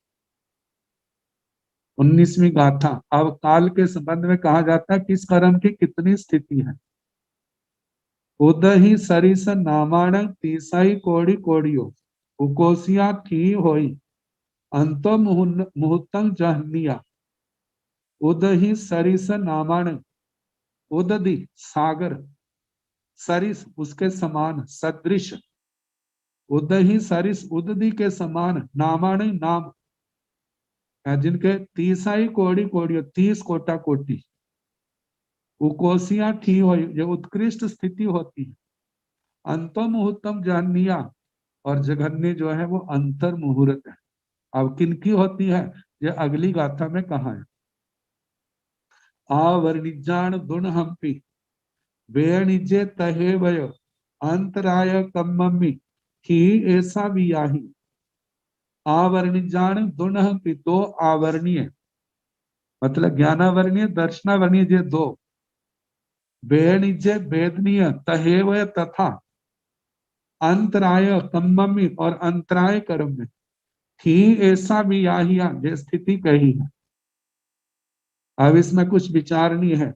19वीं गाथा। अब काल के संबंध में कहा जाता है किस कर्म की कितनी स्थिति है। उदही सरिस नामाण तीसाई कोड़ी कोड़ियो उकोसिया थी होई अंतो मुहूर्तंग जहनिया। उदही सरिस नामाण, उदधि सागर, सरिस उसके समान, सदृश, उदही सरिस उदधि के समान, नामाण नाम है जिनके 30 कोड़ी कोड़ियो 30 कोटा कोटि, उकोसिया थी हो जो उत्कृष्ट स्थिति होती है, अंतो मुहूर्तम जहनिया, और जघन्य जो है वो अंतर मुहूर्त है। अब किनकी होती है ये अगली गाथा में कहा है। आवर्णिजान दुण हम्पी बेणिजे तहे वय अंतराय कम्मम्मी ही ऐसा भी आही। आवर्णिजान दुण हम्पी, 2 आवर्णीय मतलब ज्ञानावर्णीय दर्शनावर्णीय, ये 2। बेणिजे वेदनीय तहेवय तथा अंतराय कम्मम्मी, और अंतराय कर्म में थी ऐसा भी आहिया, ये स्थिति कही है। अब इसमें कुछ विचारणीय है,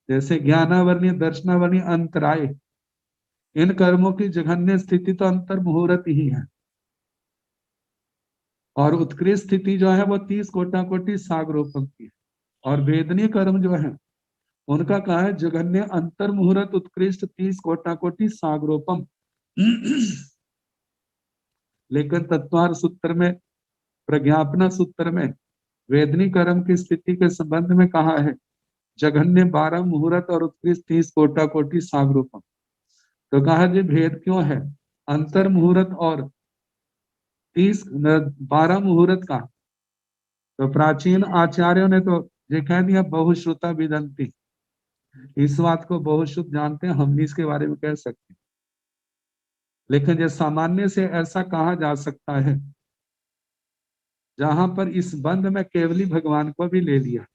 जैसे ज्ञानावर्णीय दर्शनावर्णीय अंतराय, इन कर्मों की जघन्य स्थिति तो अंतर मुहूर्त ही है, और उत्कृष्ट स्थिति जो है वो 30 कोटा कोटि सागरोपम की है। और वेदनीय कर्म जो है उनका कहा है जघन्य अंतर मुहूर्त उत्कृष्ट 30 कोटा कोटि सागरोपम। लेकिन तत्वार सूत्र में, प्रज्ञापना सूत्र में वेदनी कर्म की स्थिति के संबंध में कहा है जघन्य 12 मुहूर्त और उत्कृष्ट 30 कोटा कोटि सागरोपम। तो कहा जी भेद क्यों है अंतर मुहूर्त और 12 मुहूर्त का। तो प्राचीन आचार्यों ने तो ये कह दिया बहुश्रुता विदंती, इस बात को बहुश्रुत जानते हैं, हम भी इसके बारे में कह सकते हैं। लेकिन ये सामान्य से ऐसा कहा जा सकता है जहां पर इस बंध में केवली भगवान को भी ले लिया,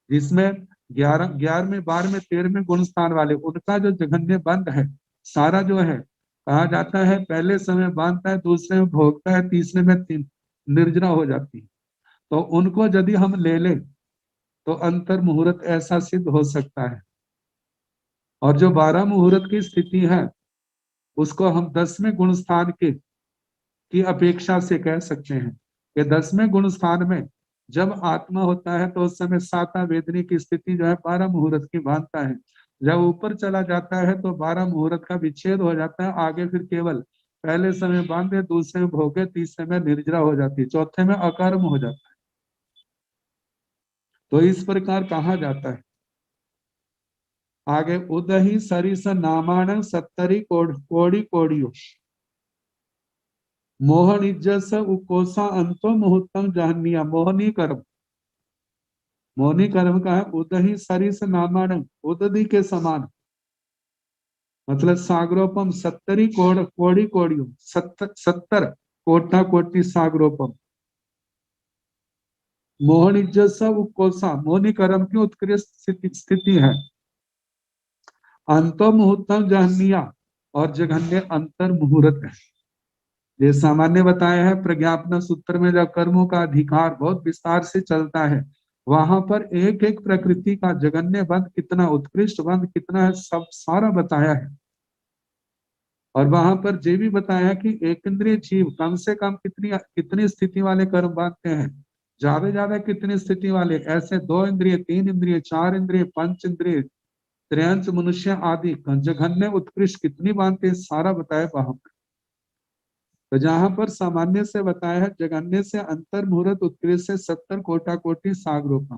जिसमें 11वें 12वें 13वें गुण स्थान वाले, उनका जो जघन्य बंध है सारा जो है, कहा जाता है पहले समय बांधता है, दूसरे में भोगता है, तीसरे में निर्जरा हो जाती है। तो उनको यदि हम ले लें तो अंतर मुहूर्त ऐसा सिद्ध हो सकता है। और जो 12 मुहूर्त की स्थिति है उसको हम 10वें गुण स्थान की अपेक्षा से कह सकते हैं कि 10वें गुण स्थान में जब आत्मा होता है तो उस समय साता वेदनी की स्थिति जो है 12 मुहूर्त की बांधता है। जब ऊपर चला जाता है तो 12 मुहूर्त का विच्छेद हो जाता है, आगे फिर केवल पहले समय बांधे, दूसरे में भोगे, तीसरे में निर्जरा हो जाती है, चौथे में अकर्म हो जाता है। तो इस प्रकार कहा जाता है। आगे उदही सरिस नामाण 70 कोड़ी कोड़ियो मोहन इज्जस उकोसा अंतो मुहूर्तम जहनिया। मोहनी कर्म, मोहनी कर्म का है उदही सरिस नामाण, उदधि के समान, मतलब सागरोपम 70 कोड़ी कोड़ियो, 70 कोटा कोटि सागरोपम। मोहन इज्जत उकोसा, मोहनी कर्म की उत्कृष्ट स्थिति है। अंतो मुहूर्तम जहनिया, और जघन्य अंतर मुहूर्त है। ये सामान्य बताया है, प्रज्ञापना सूत्र में जब कर्मों का अधिकार बहुत विस्तार से चलता है, वहां पर एक एक प्रकृति का जघन्य बंध कितना, उत्कृष्ट बंध कितना है, सब सारा बताया है। और वहां पर ये भी बताया है कि एक इंद्रिय जीव कम से कम कितनी स्थिति वाले कर्म बांधते हैं, ज्यादा ज्यादा कितनी स्थिति वाले, ऐसे 2 इंद्रिय, 3 इंद्रिय, 4 इंद्रिय, 5 इंद्रिय, त्रयंच मनुष्य आदि जघन्य उत्कृष्ट कितनी बांधते हैं, सारा बताया वहां पर। तो जहां पर सामान्य से बताया है जघन्य से अंतर मुहूर्त, उत्कृष्ट से 70 कोटा कोटि सागरोपम।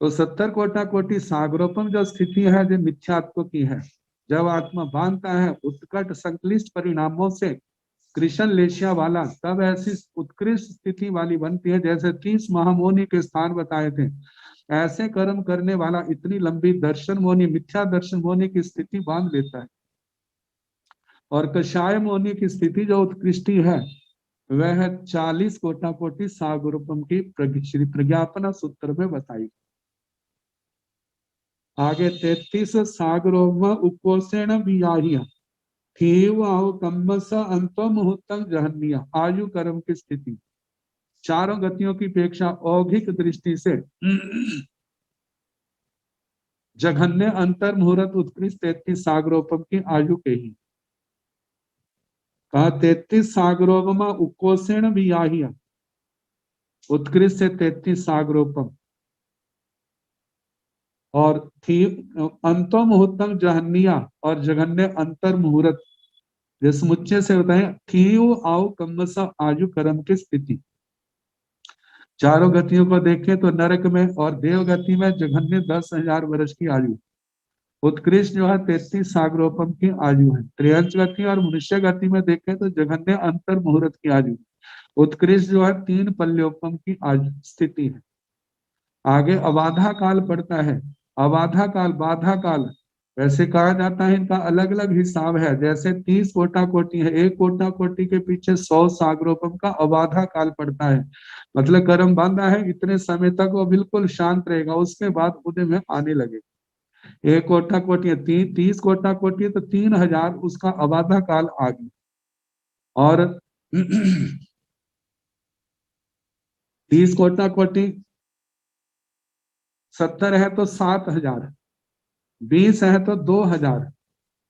तो 70 कोटा कोटि सागरोपम जो स्थिति है जो मिथ्यात्व की है, जब आत्मा बांधता है उत्कट संक्लिष्ट परिणामों से कृष्ण लेशिया वाला, तब ऐसी उत्कृष्ट स्थिति वाली बनती है जैसे 30 महामोनी के स्थान बताए थे। ऐसे कर्म करने वाला इतनी लंबी दर्शन मोनी, मिथ्या दर्शन मोनी की स्थिति बांध लेता है। और कषाय मोनी की स्थिति जो उत्कृष्टि है वह 40 कोटा कोटि सागरोपम की श्री प्रज्ञापना सूत्र में बताई। आगे 33 सागरोम उपोषण वियाहिया अंतो मुहूर्तम जहनिया। आयु कर्म की स्थिति चारों गतियों की अपेक्षा औघिक दृष्टि से जघन्य अंतर मुहूर्त उत्कृष्ट 33 सागरोपम की आयु के ही। कहा 33 सागरोपमा उकोषण वियाहिया, उत्कृष्ट से 33 सागरोपम, और थी अंतो मुहूर्तम जहनिया, और जघन्य अंतर मुहूर्त समुच्चय से बताए थीव आओ कम्मसा आयु कर्म की स्थिति। चारों गतियों को देखें तो नरक में और देव गति में जघन्य 10,000 वर्ष की आयु, उत्कृष्ट जो है 33 सागरोपम की आयु है। त्रियंच गति और मनुष्य गति में देखें तो जघन्य अंतर मुहूर्त की आयु, उत्कृष्ट जो है 3 पल्योपम की आयु स्थिति है। आगे अबाधा काल पड़ता है, अबाधा काल, बाधा काल, वैसे कहा जाता है इनका अलग अलग हिसाब है। जैसे 30 कोटा कोटि है, 1 कोटा कोटि के पीछे 100 सागरोपम का अबाधा काल पड़ता है, मतलब कर्म बांधा है इतने समय तक वो बिल्कुल शांत रहेगा, उसके बाद उदय में आने लगे। 1 कोटा कोटि है, 30 कोटा कोटि है तो 3000 उसका अबाधा काल आ गया। और 30 कोटा कोटि 70 है तो 7,000, 20 है तो 2,000।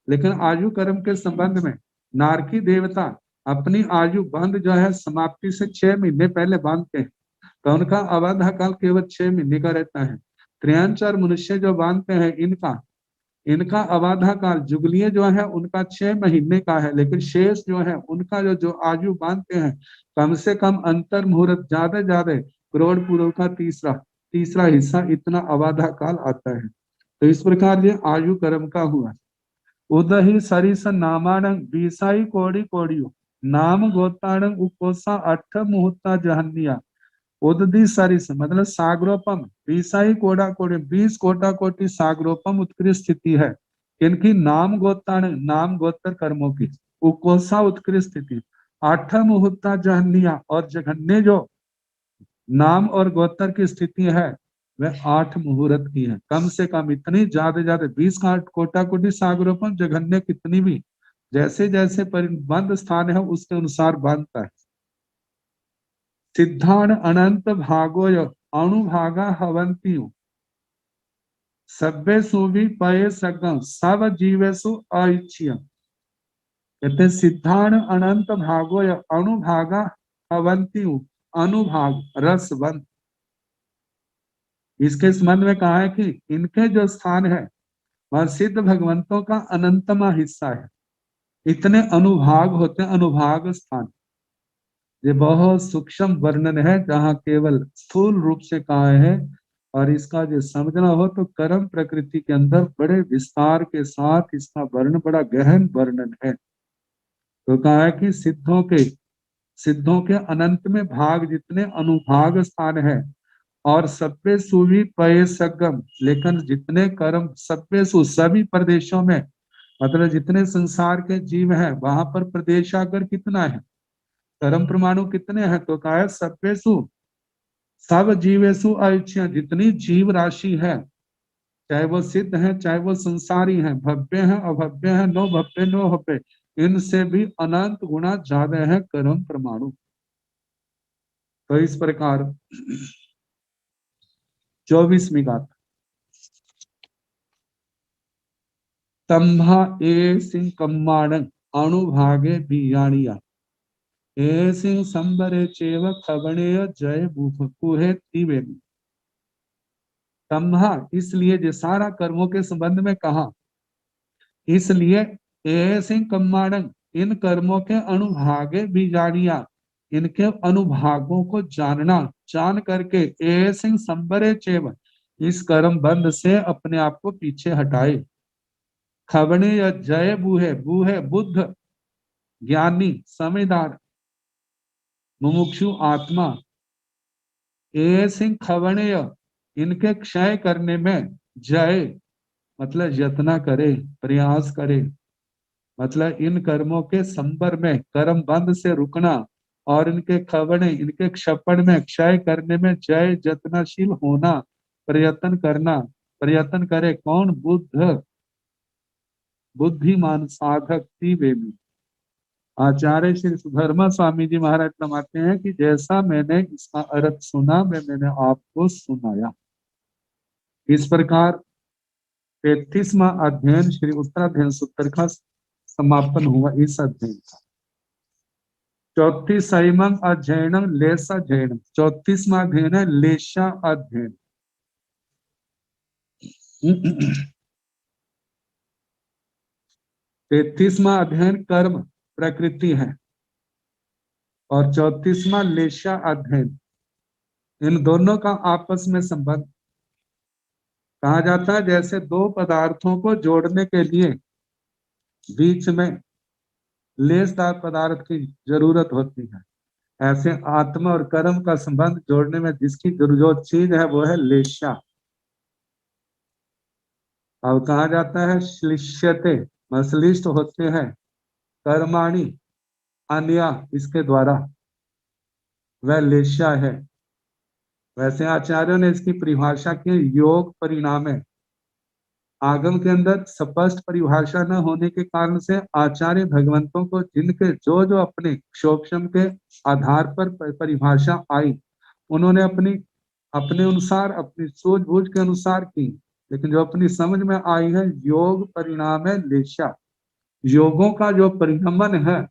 लेकिन आयु कर्म के संबंध में नारकी देवता अपनी आयु बंध जो है समाप्ति से 6 महीने पहले बांधते हैं, तो उनका अवधा काल केवल 6 महीने का रहता है। त्रियांश और मनुष्य जो बांधते हैं इनका अवधा काल जुगलिये जो है उनका 6 महीने का है, लेकिन शेष जो है उनका जो आयु बांधते हैं कम से कम अंतर मुहूर्त ज्यादा करोड़ पूर्व का तीसरा हिस्सा, इतना अवधा काल आता है। तो इस प्रकार ये आयु कर्म का हुआ। उदही सरिस नामाण बीसाई कोड़ी कोड़ियो नाम गोताण उपोसा 8 मुहूर्ता जहनिया। उदधि सरिस मतलब सागरोपम, बीसाई कोड़ा कोड़े 20 कोटा कोटि सागरोपम उत्कृष्ट स्थिति है। इनकी नाम गोताण, नाम गोत्र कर्मों की, उकोसा उत्कृष्ट स्थिति, 8 मुहूर्ता जहनिया, और जघन्य जो नाम और गोत्र की स्थिति है वह 8 मुहूर्त की है। कम से कम इतनी ज्यादा 20 कोटा कोटि सागरोपम जघन्य कितनी भी, जैसे जैसे बंद स्थान है उसके अनुसार बांधता है। सिद्धान अनंत भागोय अणुभागा हवंती सभ्यसु भी पये सगम सब जीवेशु अइच्छियम। कहते सिद्धान अनंत भागोय अणुभागा हवंती अनुभाग रसवंत। इसके संबंध में कहा है कि इनके जो स्थान है वह सिद्ध भगवंतों का अनंतमा हिस्सा है। इतने अनुभाग होते हैं, अनुभाग स्थान। ये बहुत सूक्ष्म वर्णन है जहाँ केवल स्थूल रूप से कहा है, और इसका जो समझना हो तो कर्म प्रकृति के अंदर बड़े विस्तार के साथ इसका वर्णन, बड़ा गहन वर्णन है। तो कहा है कि सिद्धों के अनंत में भाग जितने अनुभाग स्थान है, और सभ्य सुवी पय सगम, लेकिन जितने कर्म सभ्य सु सभी प्रदेशों में, मतलब जितने संसार के जीव हैं वहां पर प्रदेशागर कितना है, कर्म परमाणु कितने हैं, तो कहा है सभ्यसु सब जीवेशु अयुच्य, जितनी जीव राशि है, चाहे वो सिद्ध है चाहे वो संसारी है, भव्य है अभव्य है, नो भव्य नो भव्य, इनसे भी अनंत गुना ज्यादा है कर्म परमाणु। तो इस प्रकार 24वीं गाथा। तंभा ए सिंह कम्माण अणुभागे बियाणिया ए सिंह संबरे चेव खबणेय जय कुहे तिवेमी। तंभा इसलिए जो सारा कर्मों के संबंध में कहा, इसलिए ए सिंह कम्माण इन कर्मों के अनुभागे बीजाणिया, इनके अनुभागों को जानना, जान करके ए सिंह संबरे चेव इस कर्म बंध से अपने आप को पीछे हटाए। खबने या जय बूहे, बूहे बुद्ध ज्ञानी समझदार मुमुक्षु आत्मा, ए सिंह खवणेय इनके क्षय करने में, जय मतलब यत्न करे प्रयास करे, मतलब इन कर्मों के संबर में कर्म बंध से रुकना, और इनके खवणे इनके क्षपण में क्षय करने में जय यत्नशील होना, प्रयत्न करना। प्रयत्न करे कौन, बुद्ध बुद्धिमान साधक तिवेमी। आचार्य श्री सुधर्मा स्वामी जी महाराज फरमाते हैं कि जैसा मैंने इसका अर्थ सुना मैंने आपको सुनाया। इस प्रकार 33वां अध्ययन श्री उत्तराध्ययन सूत्र का समापन हुआ इस अध्ययन का। 34वां अध्ययन लेशा अध्ययन, 34वां अध्ययन है लेशा अध्ययन। 33वां अध्ययन कर्म प्रकृति है, और 34वां लेशा अध्ययन। इन दोनों का आपस में संबंध कहा जाता है, जैसे दो पदार्थों को जोड़ने के लिए बीच में लेसदार पदार्थ की जरूरत होती है, ऐसे आत्मा और कर्म का संबंध जोड़ने में जिसकी जो चीज है वो है लेशा। अब कहा जाता है श्लिष्यते, मसलिष्ट होते हैं कर्माणि अन्य इसके द्वारा, वह लेशा है। वैसे आचार्यों ने इसकी परिभाषा की योग परिणाम है। आगम के अंदर स्पष्ट परिभाषा न होने के कारण से आचार्य भगवंतों को जिनके जो जो अपने क्षोभम के आधार पर परिभाषा आई, उन्होंने अपने अनुसार अपनी सूझबूझ के अनुसार की, लेकिन जो अपनी समझ में आई है योग परिणाम है लेशा। योगों का जो परिणमन है,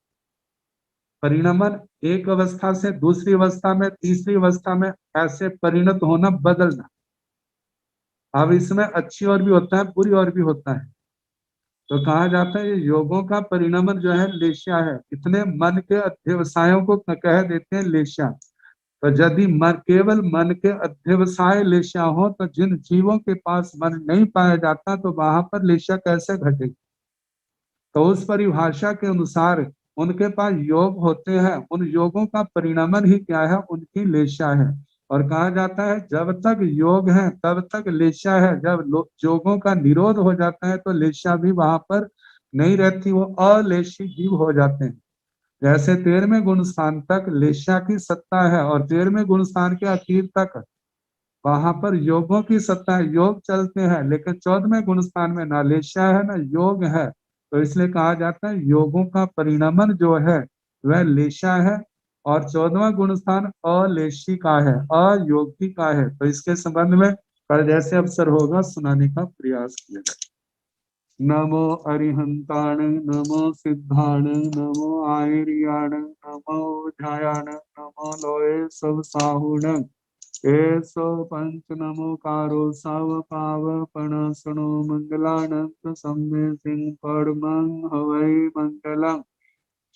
परिणमन एक अवस्था से दूसरी अवस्था में तीसरी अवस्था में ऐसे परिणत होना, बदलना। अब इसमें अच्छी और भी होता है बुरी और भी होता है। तो कहा जाता है ये योगों का परिणमन जो है लेशा है। इतने मन के अध्यवसायों को कह देते हैं लेशा। तो यदि केवल मन के अध्यवसाय लेशा हो तो जिन जीवों के पास मन नहीं पाया जाता तो वहां पर लेशा कैसे घटेगी। तो उस परिभाषा के अनुसार उनके पास योग होते हैं, उन योगों का परिणमन ही क्या है, उनकी लेशा है। और कहा जाता है जब तक योग है तब तक लेशा है, जब योगों का निरोध हो जाता है तो लेशा भी वहां पर नहीं रहती, वो अलेशी जीव हो जाते हैं। जैसे 13वें गुण स्थान तक लेशा की सत्ता है और 13वें गुण स्थान के आखिर तक वहां पर योगों की सत्ता है, योग चलते हैं, लेकिन 14वें गुण स्थान में ना लेशा है ना योग है, तो इसलिए कहा जाता है योगों का परिणमन जो है वह लेशा है, और 14वां गुण स्थान अलेशी का है, अयोगी का है। तो इसके संबंध में कल जैसे अवसर होगा सुनाने का प्रयास किया जाए। नमो अरिहंताण, नमो सिद्धाण, नमो आयर्याण, नमो ध्यायाण, नमो लोए सब साहुण, एसो पंच नमोकारो सव पाव पण सुनो मंगलानंद सम्मे सिंह परमं हवै मंगलम।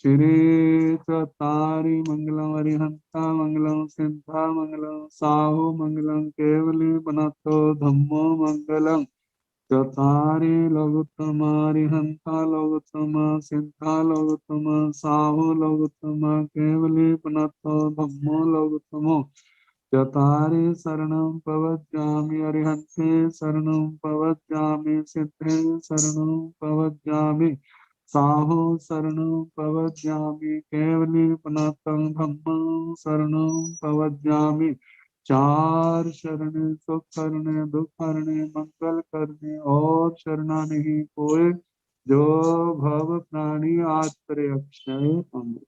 श्री चतारी मंगलम अरिहंता मंगलम सिद्धा मंगलम साहु मंगलम केवली बनतो धम्मो मंगलम। चतारी लघुत्तमारिहंता लघुत्तम सिद्धा लघुत्तम साहु लघुत्तम केवली बनतो धम्मो लघुत्तमो। चतारे शरणं पवज्जामि अरिहन्ते शरणं पवज्जामि सिद्धे शरणं पवज्जामि साहो शरणं पवज्जामि केवली पुनातं धम्मं शरणं पवज्जामि। चार शरण सुख करने दुख हरने मंगल करने और शरणा नहीं कोई, जो भव प्राणी आज करे अक्षय अमृत।